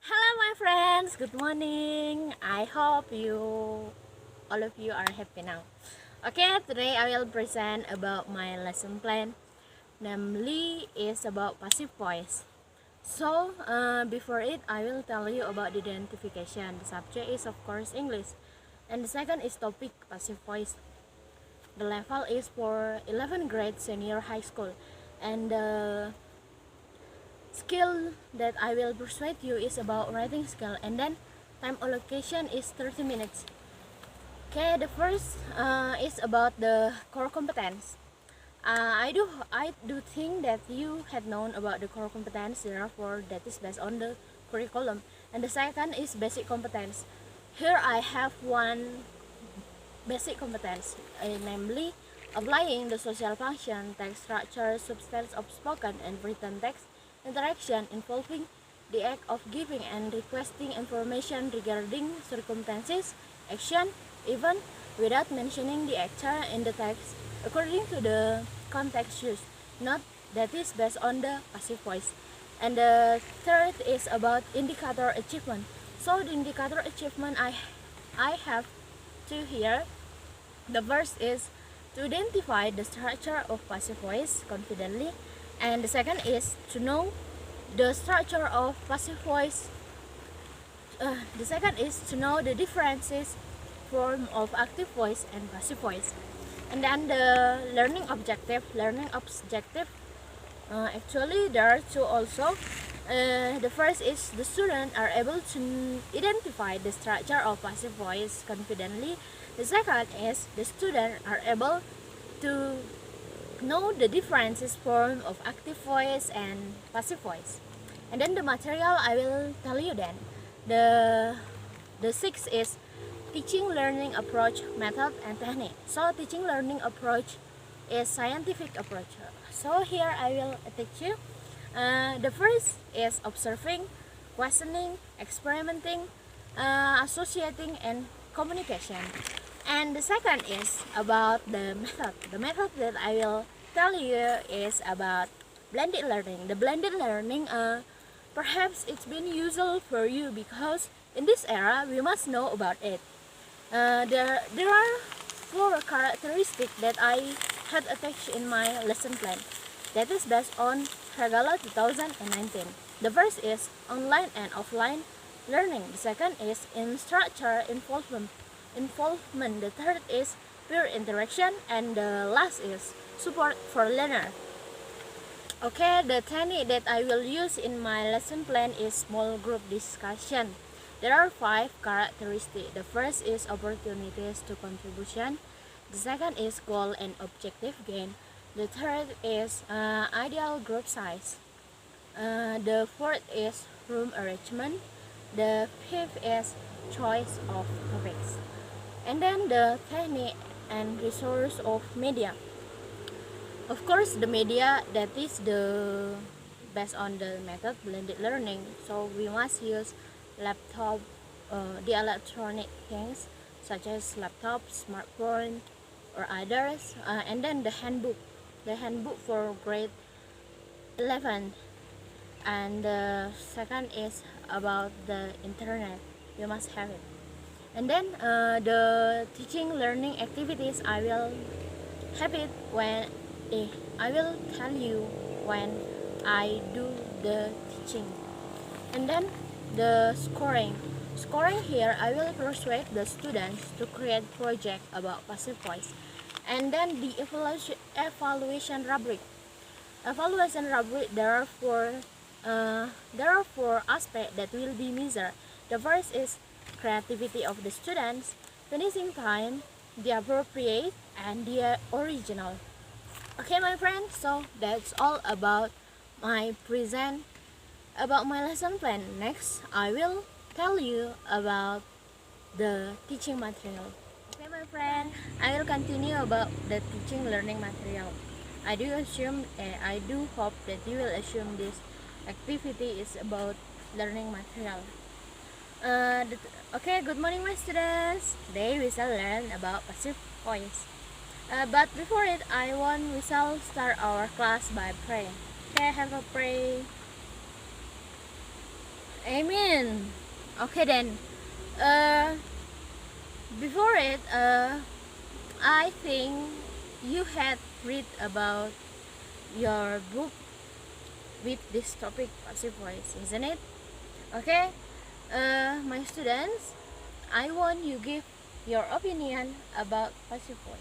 Hello my friends, good morning. I hope all of you are happy now. Okay, today I will present about my lesson plan. Namely is about passive voice. So, before it I will tell you about the identification. The subject is of course English. And the second is topic passive voice. The level is for 11th grade senior high school. And the skill that I will persuade you is about writing skill, and then time allocation is 30 minutes. Okay, the first is about the core competence. I do think that you had known about the core competence, therefore that is based on the curriculum. And the second is basic competence. Here I have one basic competence, namely applying the social function, text structure, substance of spoken and written text, interaction involving the act of giving and requesting information regarding circumstances, action, even without mentioning the actor in the text, according to the context used. Note that is based on the passive voice. And the third is about indicator achievement. So the indicator achievement I have two here. The first is to identify the structure of passive voice confidently, and the second is to know the structure of passive voice. The second is to know the differences form of active voice and passive voice. And then the learning objective. Actually there are two also. The first is the student are able to identify the structure of passive voice confidently. The second is the student are able to know the differences form of active voice and passive voice. And then the material I will tell you then. The sixth is teaching learning approach, method and technique. So teaching learning approach is scientific approach. So here I will teach you. The first is observing, questioning, experimenting, associating and communication. And the second is about the method. The method that I will tell you is about blended learning. The blended learning, perhaps it's been useful for you because in this era we must know about it. There are four characteristics that I had attached in my lesson plan. That is based on Regala 2019. The first is online and offline learning. The second is instructor involvement. The third is peer interaction, and the last is support for learner. Okay, the technique that I will use in my lesson plan is small group discussion. There are 5 characteristics. The first is opportunities to contribution. The second is goal and objective gain. The third is ideal group size. The fourth is room arrangement. The fifth is choice of topics. And then the technique and resource of media. Of course, the media that is the based on the method blended learning. So we must use laptop, the electronic things such as laptop, smartphone, or others, and then the handbook for grade 11. And the second is about the internet. You must have it. And then the teaching learning activities I will have it when I will tell you when I do the teaching. And then the scoring here I will persuade the students to create project about passive voice. And then the evaluation rubric. There are four aspects that will be measured. The first is creativity of the students, finishing time, the appropriate, and the original. Okay, my friends, so that's all about my lesson plan. Next, I will tell you about the teaching material. Okay, my friend, I will continue about the teaching learning material. I do hope that you will assume this activity is about learning material. Okay, good morning my students. Today we shall learn about passive voice. But before it, we shall start our class by praying. Okay, have a pray. Amen. Okay then. Before it, I think you had read about your book with this topic passive voice, isn't it? Okay. My students, I want you give your opinion about passive voice.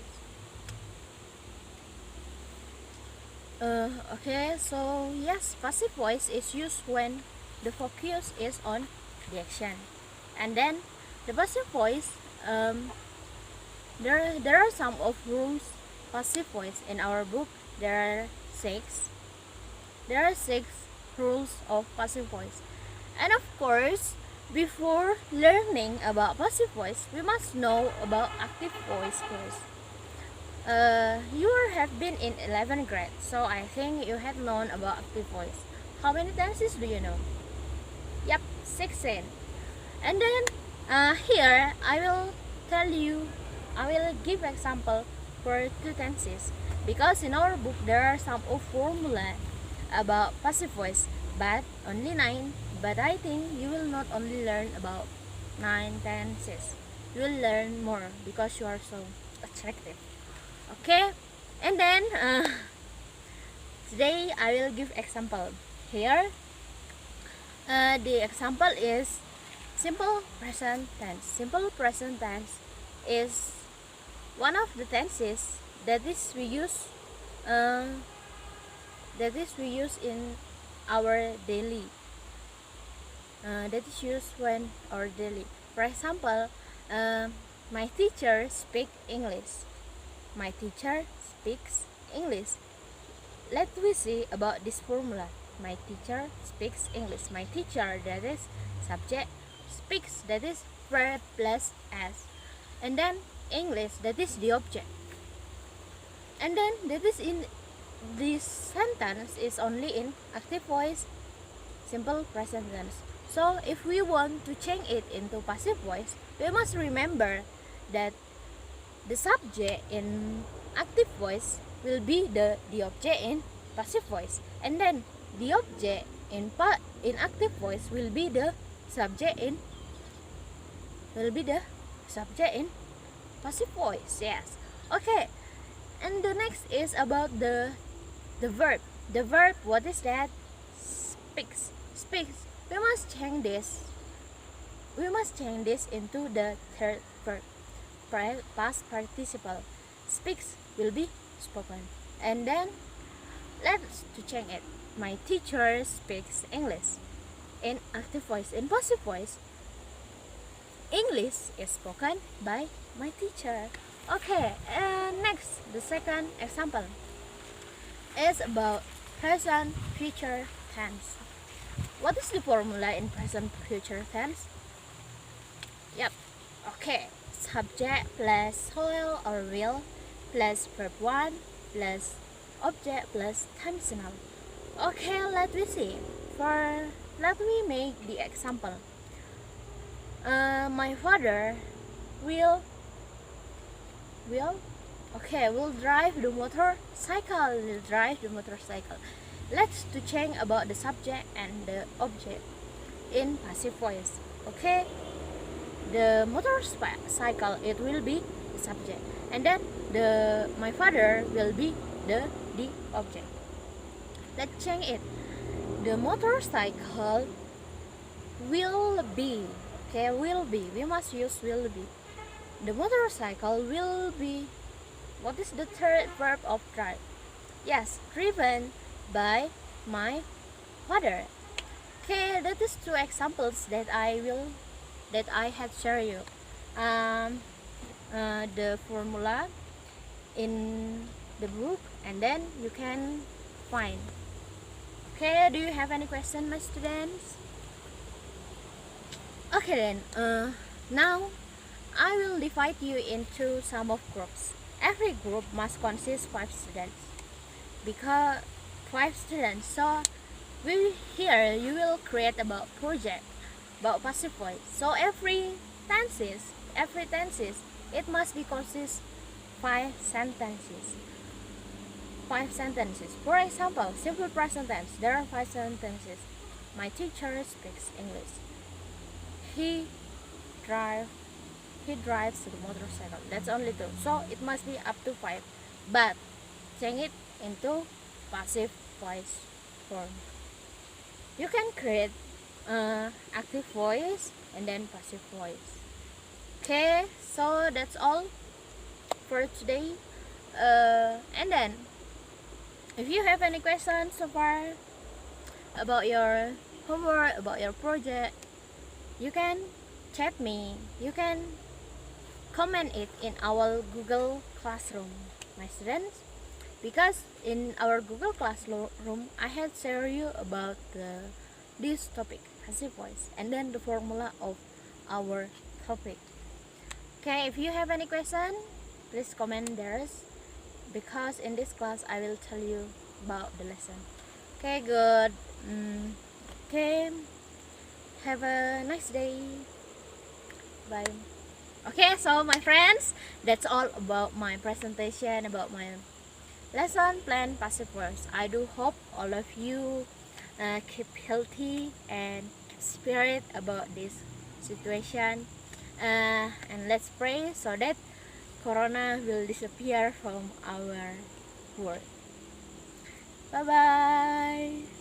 Okay, so yes, passive voice is used when the focus is on the action, and then the passive voice. There are some of rules passive voice in our book. There are six. There are six rules of passive voice, and of course, before learning about passive voice, we must know about active voice first. You have been in 11th grade, so I think you have known about active voice. How many tenses do you know? Yep, 16. And then here I will give example for two tenses, because in our book there are some of formula about passive voice, but only 9. But I think you will not only learn about 9 tenses. You will learn more because you are so attractive. Okay, and then today I will give example here. The example is simple present tense. Simple present tense is one of the tenses that is we use in our daily. That is used when our daily. For example, my teacher speaks English. My teacher speaks English. Let we see about this formula. My teacher speaks English. My teacher, that is subject, speaks, that is verb plus s, and then English, that is the object. And then that is in this sentence is only in active voice, simple present tense. So if we want to change it into passive voice, we must remember that the subject in active voice will be the object in passive voice, and then the object in active voice will be the subject in passive voice. Yes. Okay. And the next is about the verb. The verb, what is that? Speaks. Speaks. We must change this into the third verb, past participle. Speaks will be spoken. And then let's to change it. My teacher speaks English. In active voice. In passive voice, English is spoken by my teacher. Okay, and next, the second example is about present future tense. What is the formula in present future tense? Yep. Okay. Subject plus will or will plus verb 1 plus object plus conditional. Okay, let me see. Let me make the example. My father will drive the motorcycle. Let's to change about the subject and the object in passive voice. Okay, the motorcycle, it will be the subject, and then my father will be the object. Let's change it. The motorcycle will be. Okay, will be. We must use will be. The motorcycle will be. What is the third verb of drive? Yes, driven by my father. Okay, that is two examples that I had shared you. The formula in the book, and then you can find. Okay, do you have any question, my students? Okay then, now I will divide you into some of groups. Every group must consist 5 students, because 5 students. So you will create about project about passive voice. So every tenses, it must be consist 5 sentences. 5 sentences. For example, simple present tense, there are 5 sentences. my teacher speaks English. He drive he drives the motorcycle. That's only 2. So it must be up to 5. But change it into passive voice form. You can create active voice and then passive voice. Okay, so that's all for today. And then if you have any questions so far about your homework, about your project, you can chat me. You can comment it in our Google Classroom, my students, because in our Google Classroom I had shared you about this topic, passive voice, and then the formula of our topic. Okay, if you have any question, please comment there, because in this class I will tell you about the lesson. Okay, good. Okay, have a nice day. Bye. Okay, so my friends, that's all about my presentation about my lesson plan passive voice. I do hope all of you keep healthy and keep spirit about this situation, and let's pray so that corona will disappear from our world. Bye bye.